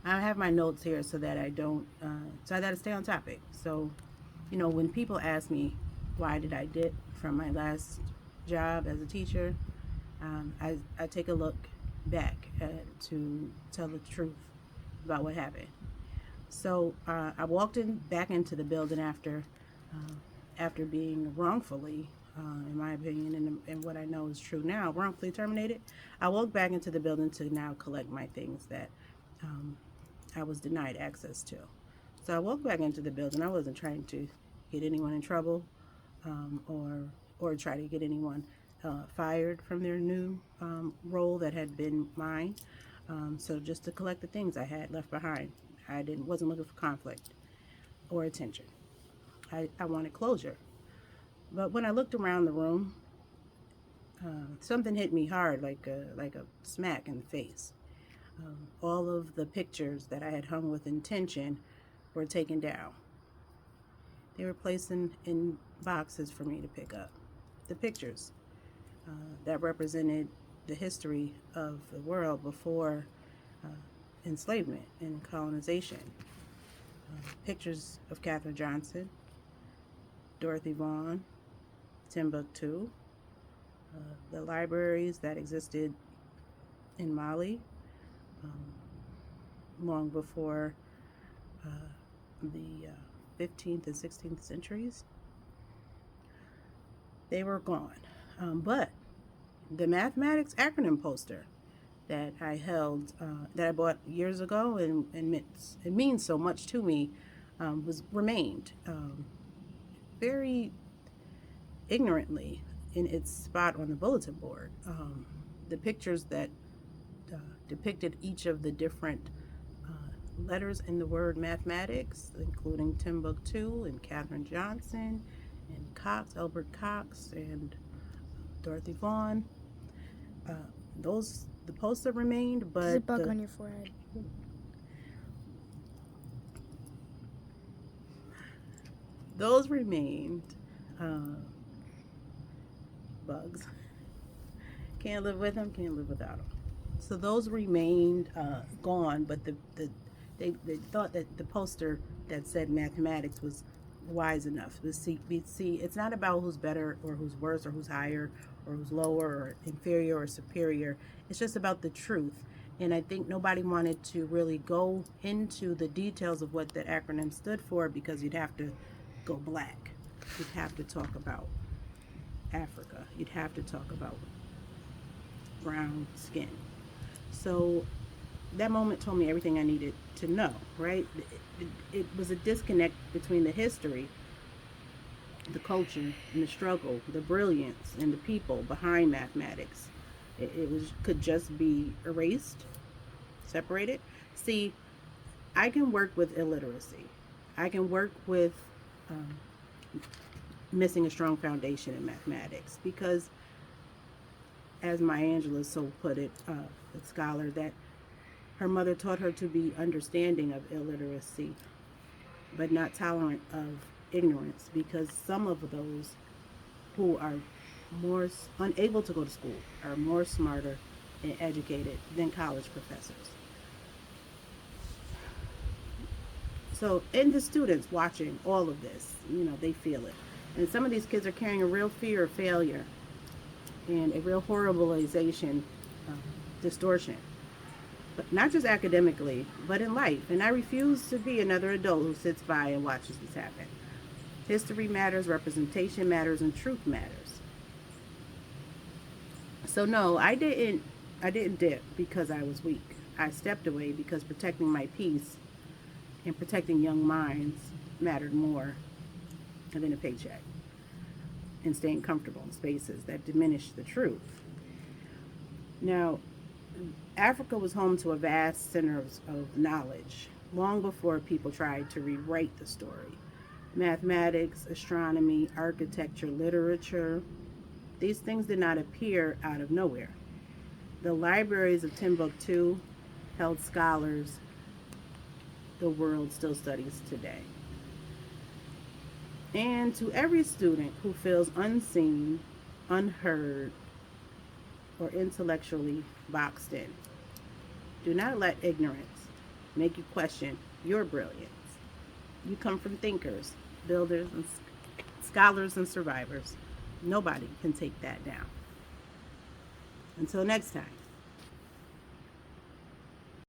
I have my notes here so that I don't, so I got to stay on topic. So, when people ask me why did I dip from my last job as a teacher, I take a look back to tell the truth about what happened. So I walked back into the building after being wrongfully, in my opinion, and what I know is true now, wrongfully terminated. I walked back into the building to now collect my things that um, I was denied access to. So I walked back into the building. I wasn't trying to get anyone in trouble, or try to get anyone fired from their new role that had been mine. So just to collect the things I had left behind. I didn't wasn't looking for conflict or attention. I wanted closure. But when I looked around the room, something hit me hard, like a smack in the face. All of the pictures that I had hung with intention were taken down. They were placed in boxes for me to pick up. The pictures that represented the history of the world before uh, enslavement and colonization. Pictures of Katherine Johnson, Dorothy Vaughan, Timbuktu, the libraries that existed in Mali um, long before uh, the 15th and 16th centuries. They were gone. But the mathematics acronym poster that I held, that I bought years ago, and it means so much to me, was remained very ignorantly in its spot on the bulletin board. The pictures that uh, depicted each of the different letters in the word mathematics, including Timbuktu and Katherine Johnson and Cox, Albert Cox, and Dorothy Vaughan. Uh, the poster remained, There's a but bug on your forehead. those remained. Uh, Bugs. Can't live with them, can't live without them. So those remained gone, but they thought that the poster that said mathematics was wise enough. See, it's not about who's better or who's worse or who's higher or who's lower or inferior or superior. It's just about the truth. And I think nobody wanted to really go into the details of what that acronym stood for, because you'd have to go black. You'd have to talk about Africa. You'd have to talk about brown skin. So that moment told me everything I needed to know, right? It was a disconnect between the history, the culture, and the struggle, the brilliance, and the people behind mathematics. It could just be erased, separated. See, I can work with illiteracy. I can work with um, missing a strong foundation in mathematics, because, as Maya Angelou so put it, a scholar, that her mother taught her to be understanding of illiteracy, but not tolerant of ignorance, because some of those who are more unable to go to school are more smarter and educated than college professors. So, and the students watching all of this, they feel it. And some of these kids are carrying a real fear of failure and a real horribilization, uh, distortion, but not just academically, but in life. And I refuse to be another adult who sits by and watches this happen. History matters, representation matters, and truth matters. So no, I didn't dip because I was weak. I stepped away because protecting my peace and protecting young minds mattered more than a paycheck, and staying comfortable in spaces that diminish the truth. Now, Africa was home to a vast center of knowledge long before people tried to rewrite the story. Mathematics, astronomy, architecture, literature, these things did not appear out of nowhere. The libraries of Timbuktu held scholars the world still studies today. And to every student who feels unseen, unheard, or intellectually boxed in, do not let ignorance make you question your brilliance. You come from thinkers, builders, and scholars and survivors. Nobody can take that down. Until next time.